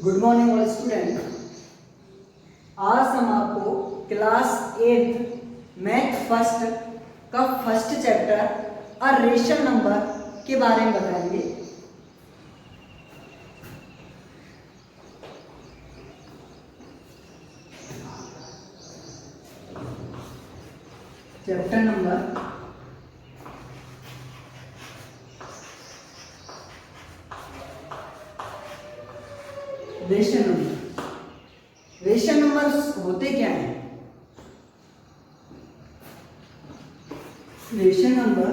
Good morning all student. आज हम आपको क्लास 8 मैथ फर्स्ट का फर्स्ट चैप्टर और रेशनल नंबर के बारे में बताएंगे। Chapter number rational number. Rational numbers होते क्या हैं? Rational number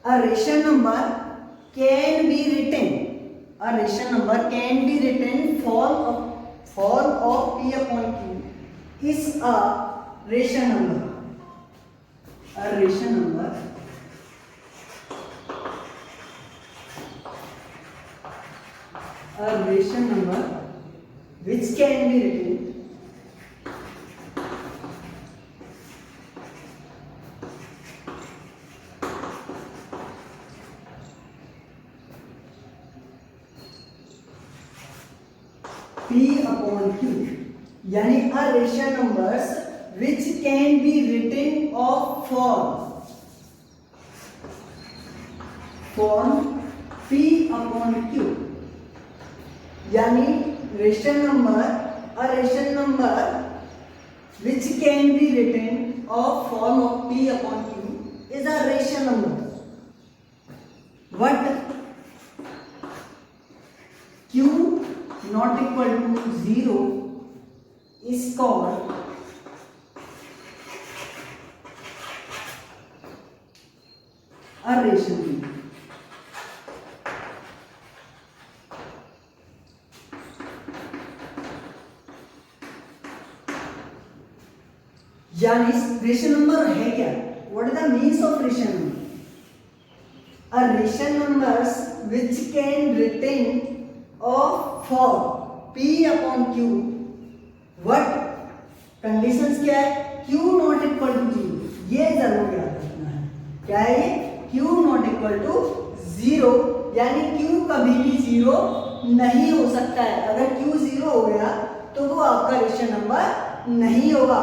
a rational number can be written form of p upon q is a rational number. A rational number which can be written p upon q, यानी a rational numbers which can be written of form p upon q, यानी rational number which can be written of form of p upon q is a rational number. What q not equal to 0 is called a rational number. यानी rational number है क्या? What is the means of rational number? A rational numbers which can written of form p upon q, what conditions क्या है? q not equal to 0, ये जरूर याद रखना है। क्या है ये? q नॉट इक्वल टू 0, यानी q कभी भी 0 नहीं हो सकता है। अगर q 0 हो गया तो वो आपका रेशनल नंबर नहीं होगा।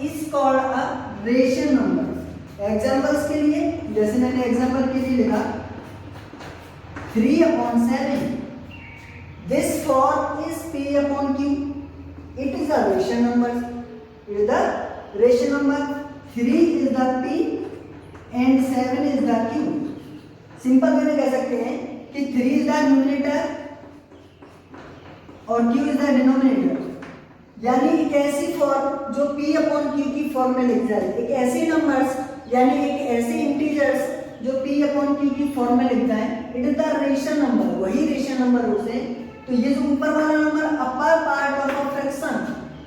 इस called a rational number. Examples के लिए, जैसे मैंने एग्जांपल के लिए लिखा 3/7, this form is p upon q, it is a rational number. It is the rational number. 3 is the p and 7 is the q। Simple way में कह सकते हैं कि 3 इज द न्यूमरेटर और q इज द डिनोमिनेटर, यानी एक ऐसी form जो p अपॉन q की फॉर्म में लिख जाए, एक ऐसे नंबर्स यानी एक ऐसे इंटीजर्स जो p अपॉन q की फॉर्म में लिख जाए, it is the rational number. वही रेशनल नंबर होते हैं। तो ये जो ऊपर वाला number upper part of a fraction,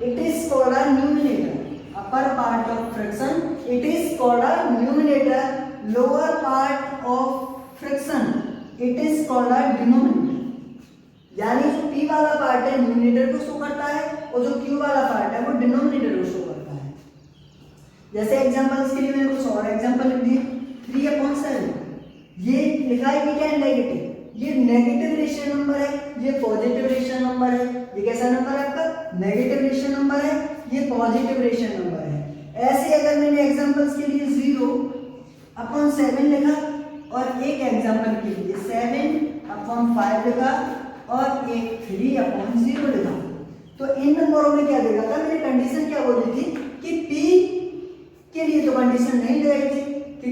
it is called a numerator. Upper part of fraction, it is called a numerator. Lower part of fraction, it is called a denominator. यानी जो p वाला पार्ट है numerator को show करता है और जो q वाला पार्ट है वो डिनोमिनेटर को शो करता है। जैसे एग्जांपल्स के लिए मैंने कुछ और एग्जांपल लिख दिए। 3/7, ये लिखा है कि क्या है? नेगेटिव। ये नेगेटिव रेशनल नंबर है, ये पॉजिटिव रेशनल नंबर है। ये कैसा नंबर है आपका? नेगेटिव रेशनल नंबर है, ये पॉजिटिव रेशनल नंबर है। ऐसे अगर मैंने एग्जांपल्स के लिए 0/7 लिखा और एक एग्जांपल के लिए 7/5 लिखा और एक 3/0 लिखा, तो इन नंबरों में क्या देखा था? मैंने कंडीशन क्या बोली थी कि p के लिए तो कंडीशन नहीं लगाई थी कि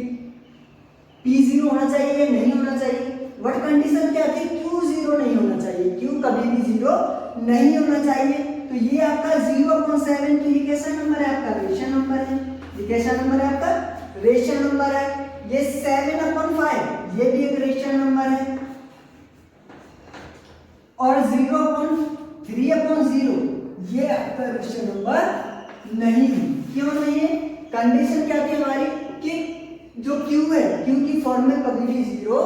p 0 होना चाहिए या नहीं होना चाहिए। बट कंडीशन क्या थी? q 0 नहीं होना चाहिए। q कभी भी 0 नहीं होना चाहिए। तो ये आपका 0/7, तो ये कैसा नंबर है? आपका रेशनल नंबर है। ये कैसा नंबर है? आपका रेशनल नंबर है। ये 7/5, ये भी एक रेशनल नंबर है। और 0/3/0, ये आपका रेशनल नंबर नहीं है। क्यों नहीं है? कंडीशन क्या थी हमारी कि जो q है, q की फॉर्म में कभी भी 0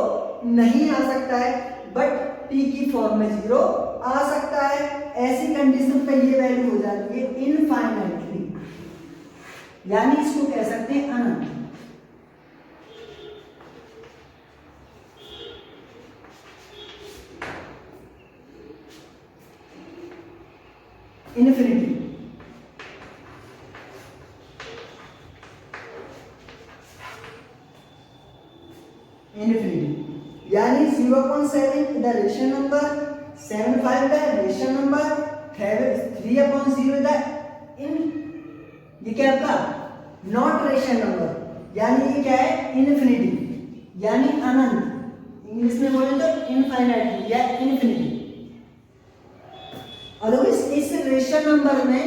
नहीं आ सकता है, बट p की फॉर्म में 0 आ सकता है। ऐसी कंडीशन पे ये वैल्यू हो जाती है इनफाइनाइटली। यानी इसको कह सकते हैं अनंत। इन्फिनिटी। इन्फिनिटी यानी 0.7 the rational number, 7.5 the rational number, 3/0 the in, ये क्या आपका नॉट रेशनल नंबर, यानी ये क्या है इन्फिनिटी यानी अनंत। इंग्लिश में बोले तो इनफाइनाइट या इन्फिनिटी। अदरवाइज इस रेशनल नंबर में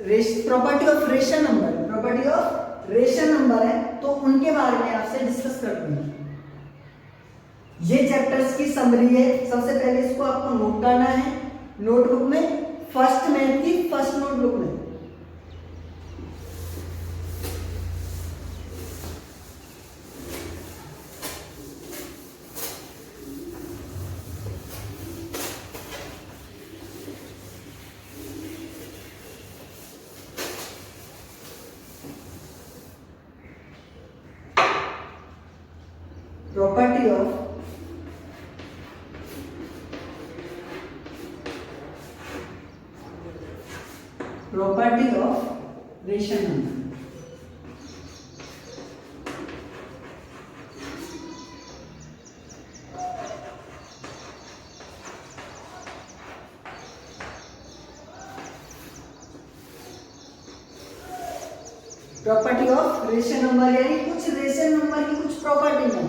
property of rational number, property of rational number है तो उनके बारे में आपसे डिस्कस करते हैं। ये चैप्टर्स की समरी है। सबसे पहले इसको आपको नोट करना है नोटबुक में, फर्स्ट मैथ की फर्स्ट नोटबुक में। Property of rational number. Property of rational number यानी कुछ रेशनल नंबर की कुछ प्रॉपर्टी है,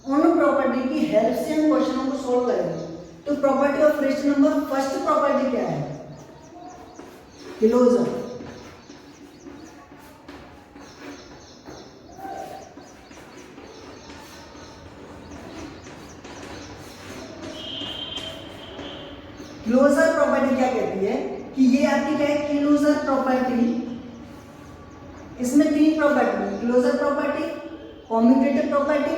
उन प्रॉपर्टी की हेल्प से हम क्वेश्चनों को सोल्व करेंगे। तो property of rational number first property क्या है? क्लोजर। क्लोजर प्रॉपर्टी क्या कहती है कि ये आपकी क्या है क्लोजर प्रॉपर्टी। इसमें तीन property, closure property, commutative property,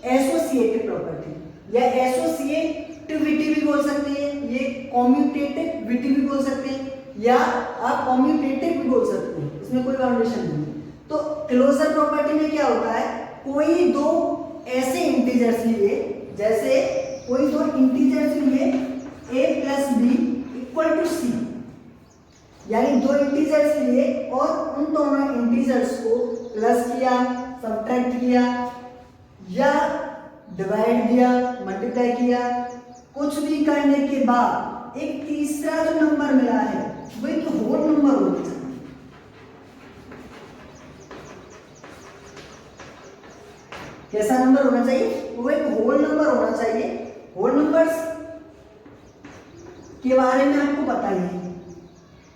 associative property या एसोसिएटिविटी भी बोल सकते हैं, ये कॉम्यूटेटिविटी भी बोल सकते हैं या आप कॉम्यूटेटिव भी बोल सकते हैं, इसमें कोई बाउंडेशन नहीं। तो क्लोजर प्रॉपर्टी में क्या होता है, कोई दो ऐसे इंटीजर्स लिए, जैसे कोई दो इंटीजर्स लिए a plus B equal to C, यानी दो इंटीजर्स लिए और उन दोनों इंटीजर्स को प्लस किया, सब्ट्रैक्ट किया या डिवाइड किया, मल्टीप्लाई किया, कुछ भी करने के बाद एक तीसरा जो नंबर मिला है वो एक होल नंबर होना चाहिए। कैसा नंबर होना चाहिए? वो एक होल नंबर होना चाहिए। होल नंबर्स के बारे में आपको पता ही है,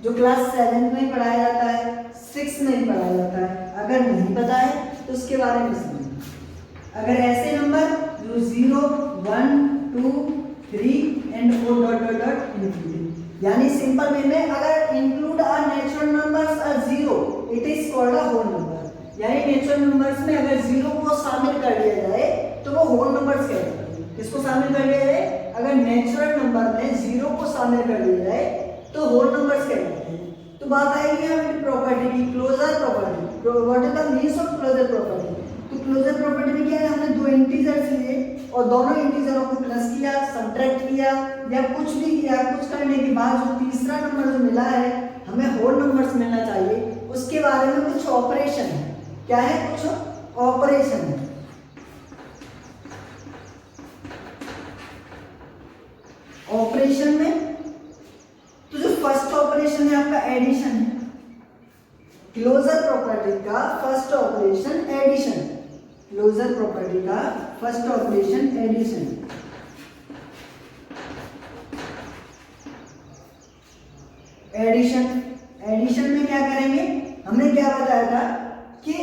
जो क्लास 7 में पढ़ाया जाता है, 6 में ही पढ़ाया जाता है। अगर नहीं पता है तो उसके बारे में समझिए। अगर ऐसे नंबर जो 0, 1, 2, 3 and 4 dot dot dot including, यानी सिंपल वे में अगर include a natural numbers a 0 it is called a whole number, यानी नेचुरल नंबर्स में अगर 0 को शामिल कर लिया जाए तो वो होल नंबर्स कहलाते हैं। किसको शामिल कर लिया जाए? अगर नेचुरल नंबर में 0 को शामिल कर लिया जाए तो होल नंबर्स कहलाते हैं। तो बात आएगी हमारी प्रॉपर्टी की, closure property. What is the means of closure property? तो क्लोजर प्रॉपर्टी में क्या है, हमने दो इंटीजर्स लिए और दोनों इंटीजरों को प्लस किया, सब्ट्रैक्ट किया या कुछ भी किया, कुछ करने के बाद जो तीसरा नंबर जो मिला है हमें होल नंबर्स मिलना चाहिए, उसके बारे में कुछ ऑपरेशन है। क्या है? कुछ ऑपरेशन है। ऑपरेशन में तो जो फर्स्ट ऑपरेशन है आपका एडिशन है। क्लोजर प्रॉपर्टी का first operation addition, closure property का फर्स्ट ऑपरेशन एडिशन। एडिशन में क्या करेंगे, हमने क्या बताया था कि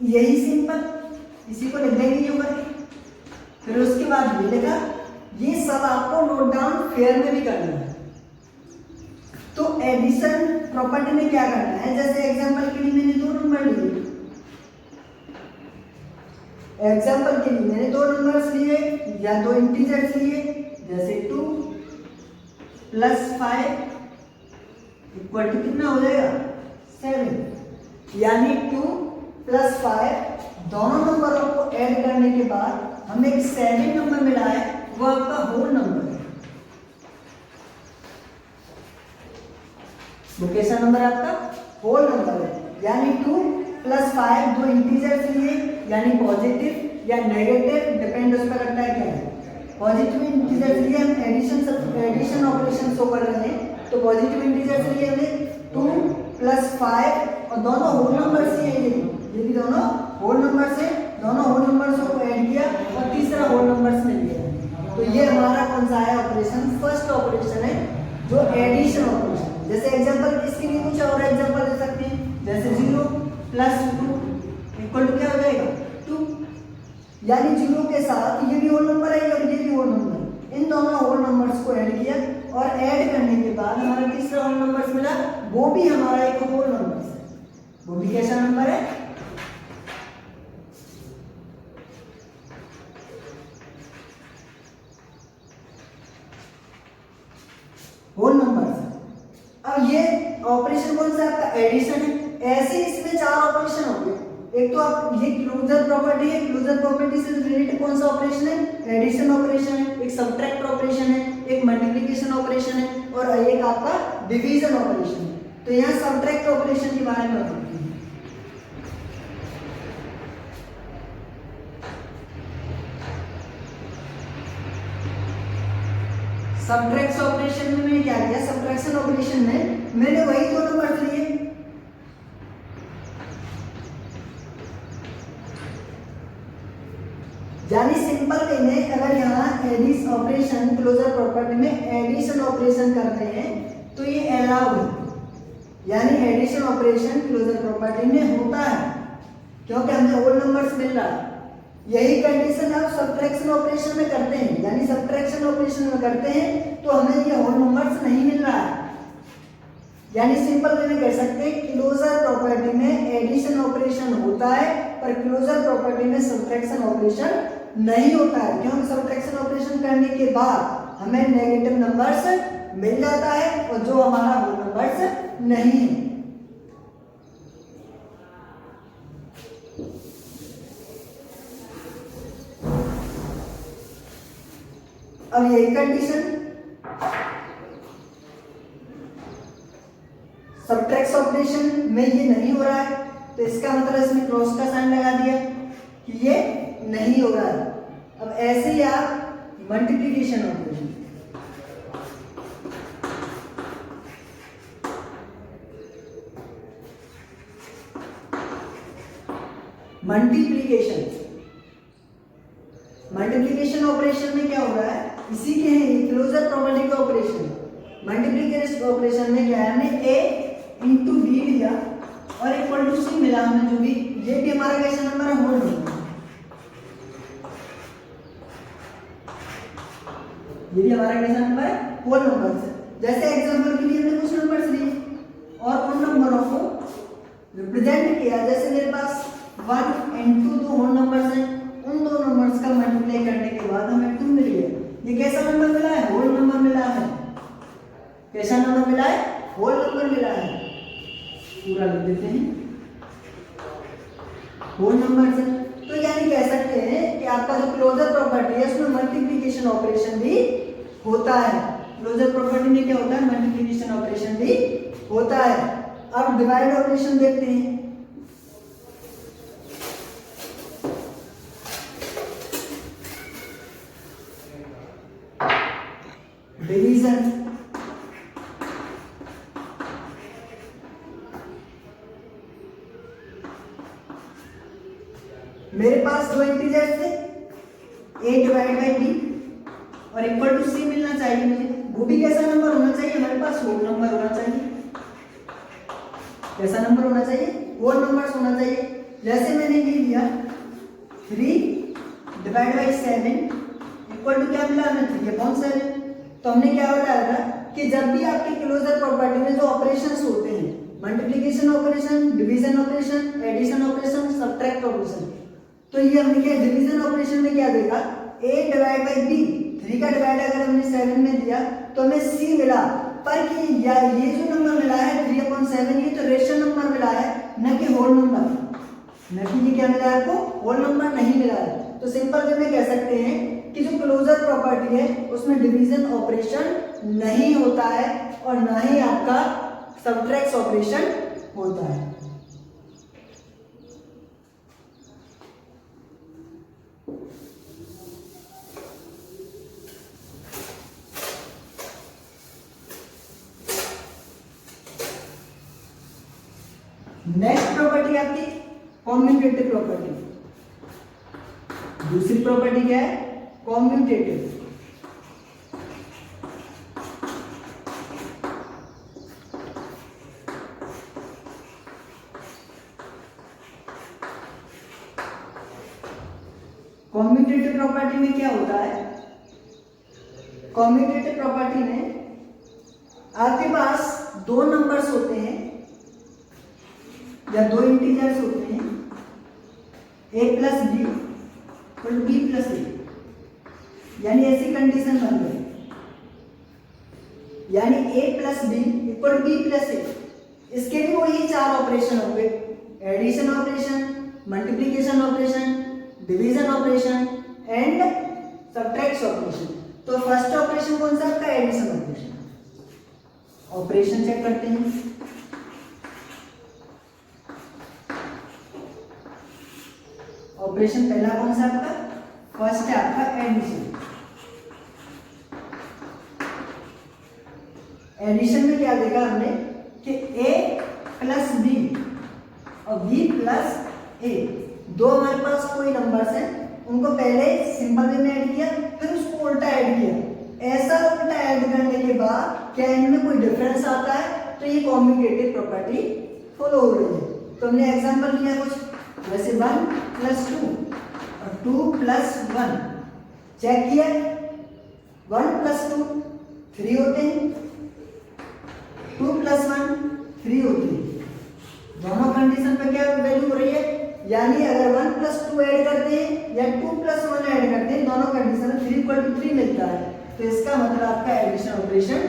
यही सिंपल, इसी को लिख देंगे ऊपर के, फिर उसके बाद ये लिखा। ये सब आपको नोट डाउन फेयर में भी करना है। तो एडिशन प्रॉपर्टी में क्या करना है, जैसे एग्जांपल के लिए मैंने दो नंबर लिए, एग्जांपल के लिए मैंने दो नंबर्स लिए या दो इंटीजर्स लिए, जैसे 2 + 5 इक्वल टू कितना हो जाएगा 7। यानी 2 + 5 दोनों नंबरों को ऐड करने के बाद हमें एक 7 नंबर मिला है, वो आपका होल नंबर है। वो कैसा नंबर आपका होल नंबर है, यानी 2 + 5 दो इंटीजर्स लिए, यानी पॉजिटिव या नेगेटिव डिपेंड उस पर करता है क्या है। पॉजिटिव इंटीजर्स लिए हम एडिशन ऑपरेशन शो कर रहे हैं, तो पॉजिटिव इंटीजर्स लिए हमने 2 + 5 और दोनों होल नंबर से ये भी दोनों होल नंबर से, दोनों होल नंबर्स को ऐड किया और तीसरा होल नंबर्स में लिया। तो ये हमारा कौन सा है ऑपरेशन, फर्स्ट ऑपरेशन है जो एडिशन ऑपरेशन। जैसे एग्जांपल इसके लिए कुछ और एग्जांपल दे सकते हैं, जैसे 0 + 2 = क्या हो जाएगा 2, यानी 0 के साथ ये भी होल नंबर है और ये भी होल नंबर है, इन दोनों होल नंबर्स को ऐड किया और ऐड करने के बाद हमारा तीसरा होल नंबर मिला, वो भी हमारा एक होल नंबर है। वो भी कैसा नंबर है, होल नंबर है। अब ये ऑपरेशन कौन सा आपका एडिशन है। ऐसे इसमें 4 ऑपरेशन हो गए। एक तो आप ये क्लोजर प्रॉपर्टी है, क्लोजर प्रॉपर्टी से रिलेटेड कौन सा ऑपरेशन है, एडिशन ऑपरेशन है, एक सबट्रैक्ट ऑपरेशन है, एक मल्टीप्लिकेशन ऑपरेशन है और एक आपका डिवीजन ऑपरेशन है। तो यहाँ सबट्रैक्ट ऑपरेशन के बारे में बताते हैं। सबट्रैक्शन ऑपरेशन में मैंने क्या किया, सबट्रैक्शन ऑपरेशन में मैंने वही दो नंबर लिए, यानी सिंपल वे में अगर यहाँ एडिशन ऑपरेशन क्लोजर प्रॉपर्टी में एडिशन ऑपरेशन करते हैं तो ये अलाउ है, यानी एडिशन ऑपरेशन क्लोजर प्रॉपर्टी में होता है क्योंकि हमें होल नंबर्स मिल रहा है। यही कंडीशन आप सब्ट्रैक्शन ऑपरेशन में करते हैं, यानी सब्ट्रैक्शन ऑपरेशन में करते हैं तो हमें ये होल नंबर्स नहीं मिल रहा है। यानी सिंपल वे में कह सकते हैं क्लोजर प्रॉपर्टी में एडिशन ऑपरेशन होता है पर क्लोजर प्रॉपर्टी में सब्ट्रैक्शन ऑपरेशन नहीं होता है, क्योंकि सब्ट्रैक्शन ऑपरेशन करने के बाद हमें नेगेटिव नंबर्स मिल जाता है और जो हमारा होल नंबर्स नहीं है। अब यही कंडीशन सबट्रैक्शन ऑपरेशन में ये नहीं हो रहा है तो इसका मतलब इसमें क्रॉस का साइन लगा दिया कि ये नहीं हो रहा है। अब ऐसे ही आप मल्टीप्लिकेशन ऑपरेशन, मल्टीप्लिकेशन ऑपरेशन में क्या हो रहा है, इसी के हैं क्लोजर प्रॉपर्टी का ऑपरेशन। मल्टीप्लिकेशन ऑपरेशन में क्या है, हमने a इंटू बी लिया और इक्वल टू सी मिला हमें, जो भी ये भी हमारा कैसा नंबर है, होल नंबर। ये भी हमारा कैसा नंबर है, होल नंबर है। जैसे एग्जांपल के लिए हमने कुछ नंबर्स लिए और उन नंबरों को रिप्रेजेंट किया, जैसे मेरे पास 1 और 2 दो होल नंबर्स हैं, उन दो नंबर्स का मल्टीप्लाई करने के बाद हमें 2 मिल गया। ये कैसा नंबर मिला है, होल नंबर मिला है। कैसा नंबर मिला है, होल नंबर मिला है। पूरा लिख देते हैं, होल नंबर से। तो यानी कह सकते हैं कि आपका जो क्लोजर प्रॉपर्टी है उसमें मल्टीप्लिकेशन ऑपरेशन भी होता है। क्लोजर प्रॉपर्टी में क्या होता है, मल्टीप्लिकेशन ऑपरेशन भी होता है। अब डिवाइड ऑपरेशन देखते हैं। डिवीजन, मेरे पास दो इंटीजर्स थे a डिवाइड बाई b और इक्वल टू c मिलना चाहिए मुझे। वो भी कैसा नंबर होना चाहिए, हमारे पास होल नंबर होना चाहिए। कैसा नंबर होना चाहिए, होल नंबर्स होना चाहिए। जैसे मैंने ये लिया 3 डिवाइड बाई 7 इक्वल टू क्या मिला हमें, 3/7। तो हमने क्या बताया था कि जब भी आपके क्लोजर प्रॉपर्टी में जो ऑपरेशंस होते हैं, multiplication operation, division operation, addition operation, subtract operation, तो ये हमने क्या डिवीजन ऑपरेशन में क्या देखा, a डिवाइड बाई b, 3 का डिवाइड अगर हमने 7 में दिया तो हमें c मिला, पर कि ये जो नंबर मिला है 3/7 ये तो रेशनल नंबर मिला है, न कि होल नतीजे क्या मिला आपको, होल नंबर नहीं मिला है। तो सिंपल वे में कह सकते हैं कि जो क्लोजर प्रॉपर्टी है उसमें डिवीजन ऑपरेशन नहीं होता है और ना ही आपका सबट्रैक्ट ऑपरेशन होता है। नेक्स्ट प्रॉपर्टी आपकी कॉम्यूटेटिव प्रॉपर्टी। दूसरी प्रॉपर्टी क्या है, कॉम्यूटेटिव। कॉम्यूटेटिव प्रॉपर्टी में क्या होता है, कॉम्यूटेटिव प्रॉपर्टी में आपके पास दो नंबर्स होते हैं या दो इंटीजर्स होते हैं, a प्लस बी और b प्लस ए, यानी ऐसी कंडीशन बन गई, यानी a plus B equal b plus A. इसके भी वही चार ऑपरेशन होंगे, addition operation, multiplication operation, division operation and subtraction operation. तो फर्स्ट ऑपरेशन कौन सा आपका, एडिशन ऑपरेशन। ऑपरेशन चेक करते हैं। ऑपरेशन पहला कौन सा आपका, फर्स्ट है आपका एडिशन। एडिशन में क्या देखा हमने कि a प्लस बी और b प्लस ए, दो हमारे पास कोई नंबर्स हैं, उनको पहले सिंपल वे में ऐड किया, फिर उसको उल्टा ऐड किया। ऐसा उल्टा ऐड करने के बाद क्या इनमें कोई डिफरेंस आता है, तो ये कॉम्यूटेटिव प्रॉपर्टी फॉलो हो रही है। तो हमने एग्जांपल लिया कुछ, जैसे 1 प्लस 2 और 2 प्लस 1, चेक किया 1 प्लस 2 3 होते हैं, 2 प्लस 1 3 होते हैं। दोनों कंडीशन पे क्या वैल्यू हो रही है, यानी अगर 1 प्लस 2 ऐड करते हैं या 2 प्लस 1 ऐड करते हैं, दोनों कंडीशन में 3 इक्वल टू 3 मिलता है। तो इसका मतलब आपका एडिशन ऑपरेशन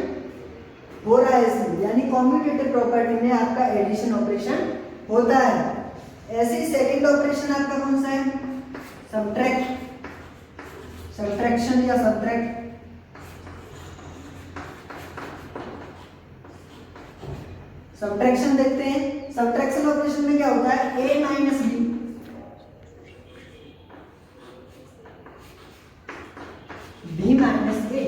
हो रहा है इसमें, यानी कॉम्यूटेटिव प्रॉपर्टी में आपका एडिशन ऑपरेशन होता है। ऐसे सेकंड ऑपरेशन आपका कौन सा है, सबट्रैक्ट, सबट्रैक्शन या सबट्रैक्ट। सबट्रैक्शन देखते हैं। सबट्रैक्शन ऑपरेशन में क्या होता है, a minus B, b minus A,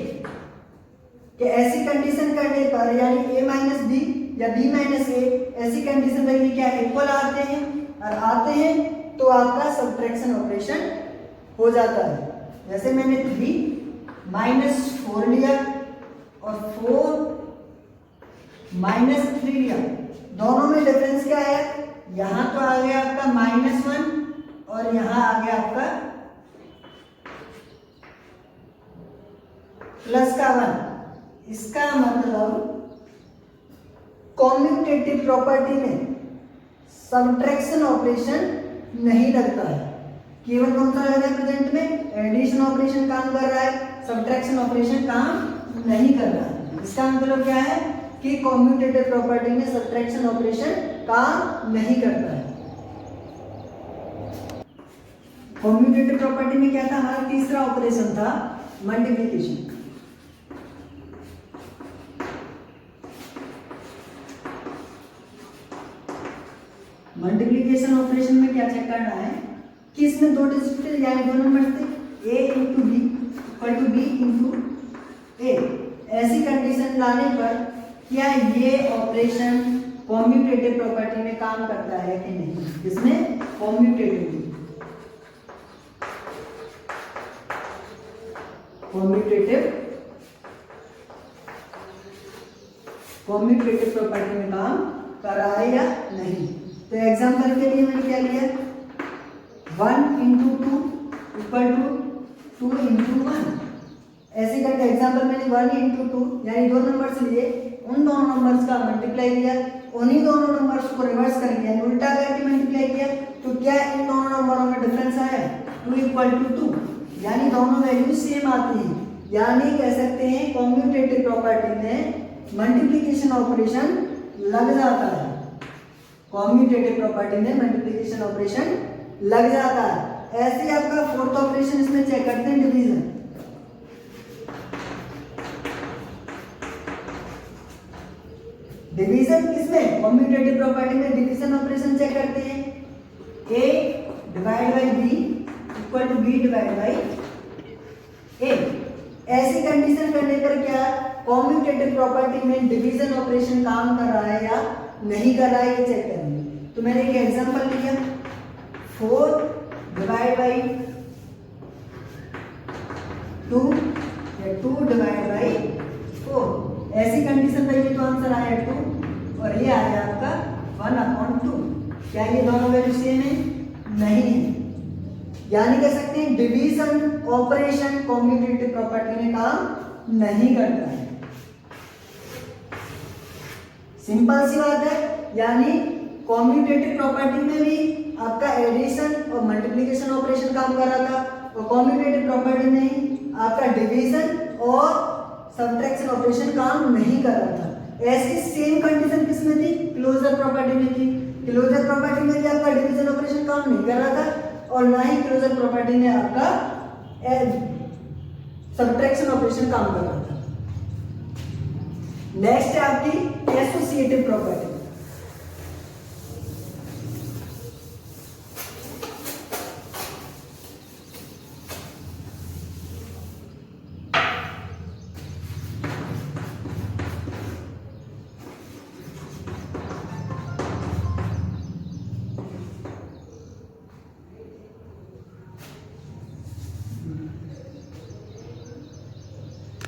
कि ऐसी कंडीशन करने पर यानी a माइनस बी या b माइनस ए, ऐसी कंडीशन पर ये क्या इक्वल आते हैं, और आते हैं तो आपका सबट्रैक्शन ऑपरेशन हो जाता है। जैसे मैंने 3 माइनस 4 लिया और 4 माइनस 3 लिया, दोनों में डिफरेंस क्या है, यहां तो आ गया आपका -1 और यहां आ गया आपका प्लस का 1। इसका मतलब कॉम्यूटेटिव प्रॉपर्टी में सबट्रैक्शन ऑपरेशन नहीं लगता है, केवल कौन सा लग रहा है प्रेजेंट में, एडिशन ऑपरेशन काम कर रहा है, सबट्रैक्शन ऑपरेशन काम नहीं कर रहा है। इसका मतलब क्या है कि कॉम्यूटेटिव प्रॉपर्टी में सबट्रैक्शन ऑपरेशन काम नहीं करता है। कॉम्यूटेटिव प्रॉपर्टी में क्या था, हमारा तीसरा ऑपरेशन था मल्टीप्लिकेशन। मल्टीप्लिकेशन ऑपरेशन में क्या चेक करना है कि इसमें दो डिजिट यानी दो नंबर थे, a into B equal to b into A. ऐसी कंडीशन लाने पर क्या ये ऑपरेशन कॉम्यूटेटिव प्रॉपर्टी में काम करता है कि नहीं, इसमें कॉम्यूटेटिव प्रॉपर्टी में काम कर रहा है या नहीं। तो एग्जांपल के लिए मैंने क्या लिया, 1 इंटू 2 इक्वल टू 2 इंटू 1। ऐसे करके एग्जांपल मैंने 1 इंटू 2 यानी दो नंबर्स लिए, उन दोनों नंबर्स का मल्टीप्लाई किया, उन्हीं दोनों नंबर्स को रिवर्स करके यानी उल्टा करके मल्टीप्लाई किया, तो क्या इन दोनों नंबरों में डिफरेंस आया, 2 इक्वल टू 2, यानी दोनों वैल्यू सेम आती हैं। यानी कह सकते हैं कॉम्यूटेटिव प्रॉपर्टी में मल्टीप्लिकेशन ऑपरेशन लग जाता है, कॉम्यूटेटिव प्रॉपर्टी में मल्टीप्लिकेशन ऑपरेशन लग जाता है। ऐसे ही आपका फोर्थ ऑपरेशन इसमें चेक करते हैं, डिवीजन। डिवीजन किसमें? कॉम्यूटेटिव प्रॉपर्टी में डिवीजन ऑपरेशन चेक करते हैं। A divide by B equal to B divide by A। ऐसी कंडीशन करने पर क्या कॉम्यूटेटिव प्रॉपर्टी में डिवीजन ऑपरेशन काम कर रहा है या नहीं कर रहा है, ये चेक करेंगे। तो मैंने एक एग्जांपल लिया, 4 डिवाइड बाई 2 या 2 डिवाइड बाई 4। ऐसी कंडीशन रहेगी तो आंसर आया 2 और ये आया आपका 1/2। क्या ये दोनों वैल्यू सेम है? नहीं है। यानी कह सकते हैं डिवीजन ऑपरेशन कॉम्यूटेटिव प्रॉपर्टी में काम नहीं करता है। सिंपल सी बात है, यानी कॉम्यूटेटिव प्रॉपर्टी में भी आपका एडिशन और मल्टीप्लिकेशन ऑपरेशन काम कर रहा था और कॉम्यूटेटिव प्रॉपर्टी में आपका डिवीजन और सब्ट्रैक्शन ऑपरेशन काम नहीं कर रहा था। ऐसी सेम कंडीशन किसमें थी? क्लोजर प्रॉपर्टी में थी। क्लोजर प्रॉपर्टी में भी आपका डिवीजन ऑपरेशन काम नहीं कर रहा था और ना ही क्लोजर प्रॉपर्टी में आपका सब्ट्रैक्शन ऑपरेशन काम कर रहा था। नेक्स्ट है आपकी एसोसिएटिव प्रॉपर्टी।